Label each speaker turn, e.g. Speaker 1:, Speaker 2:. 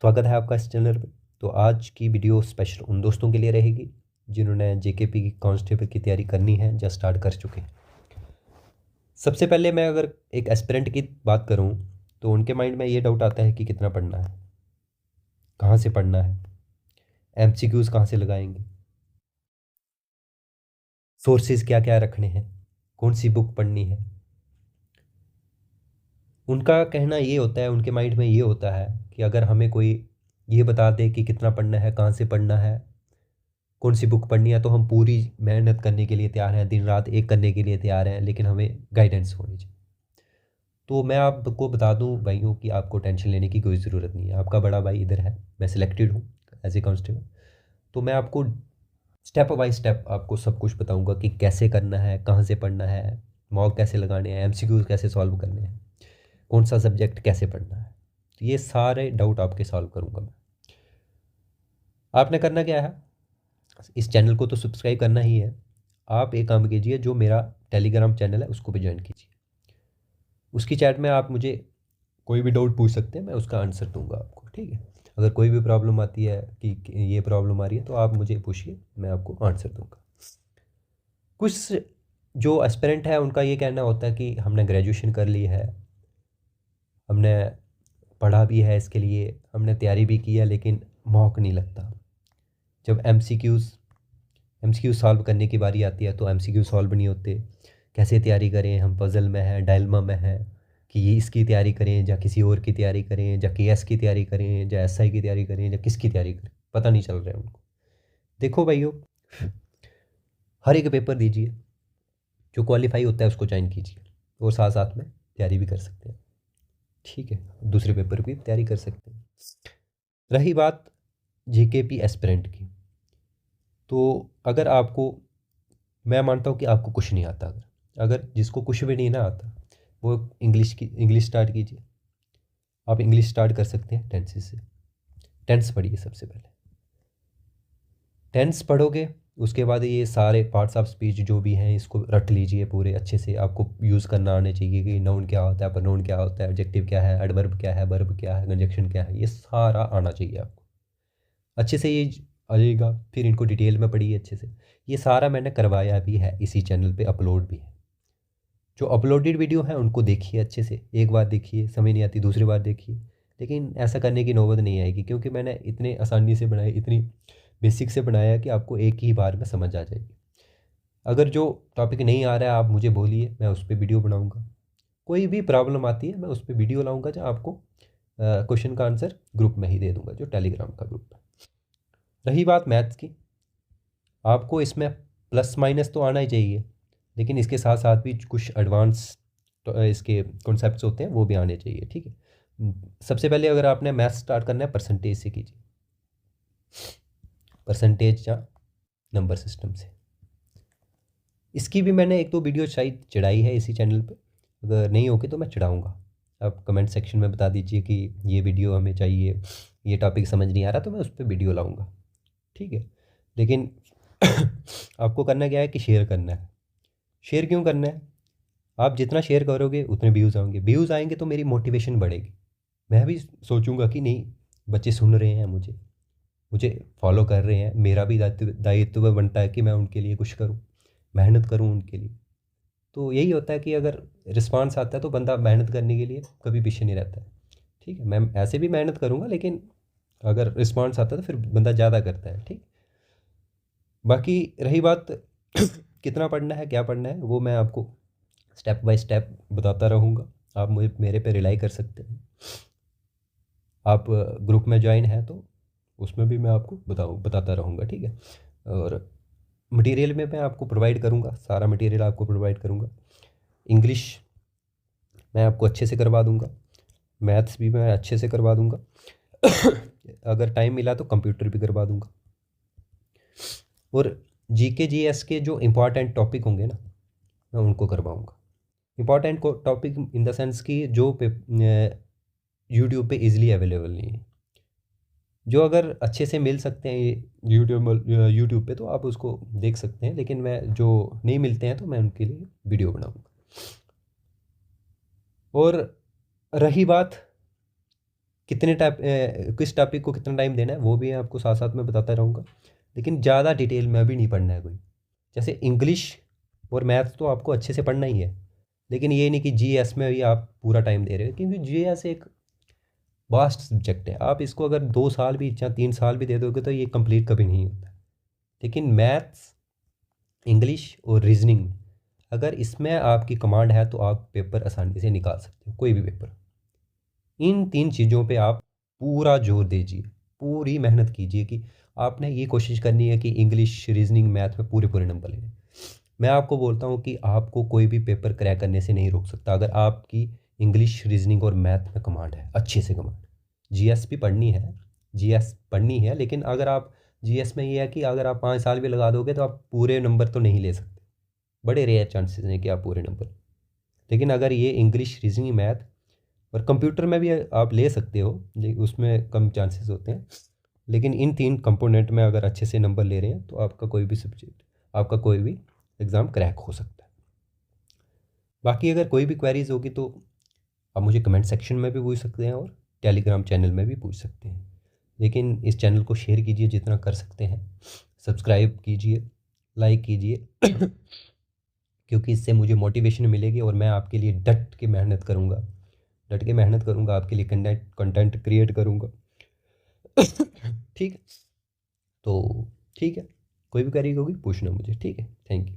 Speaker 1: स्वागत है आपका इस चैनल पे। तो आज की वीडियो स्पेशल उन दोस्तों के लिए रहेगी जिन्होंने जेकेपी की कांस्टेबल की तैयारी करनी है या स्टार्ट कर चुके हैं। सबसे पहले मैं अगर एक एस्पिरेंट की बात करूं तो उनके माइंड में ये डाउट आता है कि कितना पढ़ना है, कहाँ से पढ़ना है, एमसीक्यूज़ कहाँ से लगाएंगे, सोर्सेज क्या क्या रखने हैं, कौन सी बुक पढ़नी है। उनका कहना ये होता है, उनके माइंड में ये होता है कि अगर हमें कोई ये बता दे कि कितना पढ़ना है, कहाँ से पढ़ना है, कौन सी बुक पढ़नी है, तो हम पूरी मेहनत करने के लिए तैयार हैं, दिन रात एक करने के लिए तैयार हैं, लेकिन हमें गाइडेंस होनी चाहिए। तो मैं आपको बता दूं भाइयों कि आपको टेंशन लेने की कोई ज़रूरत नहीं है। आपका बड़ा भाई इधर है, मैं सिलेक्टेड हूँ एज ए कांस्टेबल। तो मैं आपको स्टेप बाय स्टेप आपको सब कुछ बताऊंगा कि कैसे करना है, कहाँ से पढ़ना है, मॉक कैसे लगाने हैं, एमसीक्यूज कैसे सॉल्व करने हैं, कौन सा सब्जेक्ट कैसे पढ़ना है। तो ये सारे डाउट आपके सॉल्व करूंगा मैं। आपने करना क्या है, इस चैनल को तो सब्सक्राइब करना ही है। आप एक काम कीजिए, जो मेरा टेलीग्राम चैनल है उसको भी ज्वाइन कीजिए। उसकी चैट में आप मुझे कोई भी डाउट पूछ सकते हैं, मैं उसका आंसर दूंगा आपको। ठीक है, अगर कोई भी प्रॉब्लम आती है कि ये प्रॉब्लम आ रही है तो आप मुझे पूछिए, मैं आपको आंसर दूंगा। कुछ जो एस्पिरेंट है उनका ये कहना होता है कि हमने ग्रेजुएशन कर ली है, हमने पढ़ा भी है इसके लिए, हमने तैयारी भी की है, लेकिन मौका नहीं लगता। जब एमसीक्यू सॉल्व करने की बारी आती है तो एमसीक्यू सॉल्व नहीं होते। कैसे तैयारी करें, हम पजल में हैं, डायलमा में हैं कि ये इसकी तैयारी करें या किसी और की तैयारी करें, या केएस की तैयारी करें या एसआई की तैयारी करें या किसकी तैयारी करें, पता नहीं चल रहा है उनको। देखो भाइयों, हर एक पेपर दीजिए, जो क्वालिफाई होता है उसको ज्वाइन कीजिए, और साथ साथ में तैयारी भी कर सकते हैं। ठीक है, दूसरे पेपर की तैयारी कर सकते हैं। रही बात जीकेपी एस्पिरेंट की, तो अगर आपको, मैं मानता हूँ कि आपको कुछ नहीं आता, अगर अगर जिसको कुछ भी नहीं ना आता वो इंग्लिश स्टार्ट कीजिए। आप इंग्लिश स्टार्ट कर सकते हैं टेंसेस से। टेंस पढ़िए सबसे पहले। टेंस पढ़ोगे उसके बाद ये सारे पार्ट्स ऑफ स्पीच जो भी हैं इसको रट लीजिए पूरे अच्छे से। आपको यूज़ करना आने चाहिए कि नाउन क्या होता है, प्रोनाउन क्या होता है, एडजेक्टिव क्या है, एडवर्ब क्या है, वर्ब क्या है, कंजक्शन क्या है, ये सारा आना चाहिए आपको अच्छे से। ये आ जाएगा, फिर इनको डिटेल में पढ़िए अच्छे से। ये सारा मैंने करवाया भी है, इसी चैनल पे अपलोड भी है। जो अपलोडेड वीडियो है उनको देखिए अच्छे से, एक बार देखिए, समझ नहीं आती दूसरी बार देखिए। लेकिन ऐसा करने की नौबत नहीं आएगी, क्योंकि मैंने इतने आसानी से बनाए, इतनी बेसिक से बनाया कि आपको एक ही बार में समझ आ जाएगी। अगर जो टॉपिक नहीं आ रहा है आप मुझे बोलिए, मैं उस पर वीडियो बनाऊँगा। कोई भी प्रॉब्लम आती है मैं उस पर वीडियो लाऊँगा, जो आपको क्वेश्चन का आंसर ग्रुप में ही दे दूँगा, जो टेलीग्राम का ग्रुप है। रही बात मैथ्स की, आपको इसमें प्लस माइनस तो आना ही चाहिए, लेकिन इसके साथ साथ भी कुछ एडवांस तो इसके कॉन्सेप्ट्स होते हैं वो भी आने चाहिए। ठीक है, सबसे पहले अगर आपने मैथ्स स्टार्ट करना है परसेंटेज से कीजिए, परसेंटेज या नंबर सिस्टम से। इसकी भी मैंने एक दो वीडियो शायद चढ़ाई है इसी चैनल पे, अगर नहीं होगी तो मैं चढ़ाऊँगा। आप कमेंट सेक्शन में बता दीजिए कि ये वीडियो हमें चाहिए, ये टॉपिक समझ नहीं आ रहा, तो मैं उस पर वीडियो लाऊँगा। ठीक है, लेकिन आपको करना क्या है कि शेयर करना है। शेयर क्यों करना है, आप जितना शेयर करोगे उतने व्यूज़ आएंगे, व्यूज़ आएंगे तो मेरी मोटिवेशन बढ़ेगी। मैं भी सोचूंगा कि नहीं, बच्चे सुन रहे हैं मुझे, मुझे फॉलो कर रहे हैं, मेरा भी दायित्व बनता है कि मैं उनके लिए कुछ करूं, मेहनत करूं उनके लिए। तो यही होता है कि अगर रिस्पांस आता है तो बंदा मेहनत करने के लिए कभी पीछे नहीं रहता है। ठीक है, मैं ऐसे भी मेहनत करूँगा, लेकिन अगर रिस्पांस आता है तो फिर बंदा ज़्यादा करता है। ठीक, बाकी रही बात कितना पढ़ना है, क्या पढ़ना है, वो मैं आपको स्टेप बाय स्टेप बताता रहूँगा। आप मुझे मेरे पे रिलाई कर सकते हैं। आप ग्रुप में ज्वाइन है तो उसमें भी मैं आपको बताता रहूँगा। ठीक है, और मटेरियल में मैं आपको प्रोवाइड करूँगा, सारा मटेरियल आपको प्रोवाइड करूँगा। इंग्लिश मैं आपको अच्छे से करवा दूँगा, मैथ्स भी मैं अच्छे से करवा दूँगा अगर टाइम मिला तो कंप्यूटर भी करवा दूँगा। और जीके जीएस के जो इम्पोर्टेंट टॉपिक होंगे ना, मैं उनको करवाऊँगा। Important topic in the sense कि जो यूट्यूब पे इजीली अवेलेबल नहीं है, जो अगर अच्छे से मिल सकते हैं यूट्यूब पे तो आप उसको देख सकते हैं, लेकिन मैं जो नहीं मिलते हैं तो मैं उनके लिए वीडियो बनाऊँगा। और रही बात कितने किस टॉपिक को कितना टाइम देना है वो भी आपको साथ साथ में बताता रहूँगा, लेकिन ज़्यादा डिटेल में अभी नहीं पढ़ना है कोई। जैसे इंग्लिश और मैथ तो आपको अच्छे से पढ़ना ही है, लेकिन ये नहीं कि जीएस में भी आप पूरा टाइम दे रहे हो, क्योंकि जीएस एक वास्ट सब्जेक्ट है। आप इसको अगर 2 साल भी या 3 साल भी दे दोगे तो ये कंप्लीट कभी नहीं होता। लेकिन मैथ्स, इंग्लिश और रीजनिंग, अगर इसमें आपकी कमांड है तो आप पेपर आसानी से निकाल सकते हो, कोई भी पेपर। इन 3 चीज़ों पे आप पूरा जोर दीजिए, पूरी मेहनत कीजिए कि आपने ये कोशिश करनी है कि इंग्लिश, रीजनिंग, मैथ में पूरे पूरे नंबर लेने। मैं आपको बोलता हूँ कि आपको कोई भी पेपर क्रैक करने से नहीं रोक सकता अगर आपकी इंग्लिश, रीजनिंग और मैथ में कमांड है, अच्छे से कमांड। जीएस भी पढ़नी है, जीएस पढ़नी है, लेकिन अगर आप जीएस में ये है कि अगर आप 5 साल भी लगा दोगे तो आप पूरे नंबर तो नहीं ले सकते, बड़े रेयर चांसेस हैं कि आप पूरे नंबर। लेकिन अगर ये इंग्लिश, रीजनिंग, मैथ और कंप्यूटर में भी आप ले सकते हो, लेकिन उसमें कम चांसेस होते हैं। लेकिन इन 3 कंपोनेंट में अगर अच्छे से नंबर ले रहे हैं तो आपका कोई भी सब्जेक्ट, आपका कोई भी एग्ज़ाम क्रैक हो सकता है। बाकी अगर कोई भी क्वेरीज होगी तो आप मुझे कमेंट सेक्शन में भी पूछ सकते हैं और टेलीग्राम चैनल में भी पूछ सकते हैं। लेकिन इस चैनल को शेयर कीजिए जितना कर सकते हैं, सब्सक्राइब कीजिए, लाइक कीजिए क्योंकि इससे मुझे मोटिवेशन मिलेगी और मैं आपके लिए डट के मेहनत करूँगा, डट के मेहनत करूँगा, आपके लिए कंटेंट कंटेंट क्रिएट करूँगा। ठीक है, तो ठीक है, कोई भी क्वेरी होगी पूछना मुझे, ठीक है। Thank you.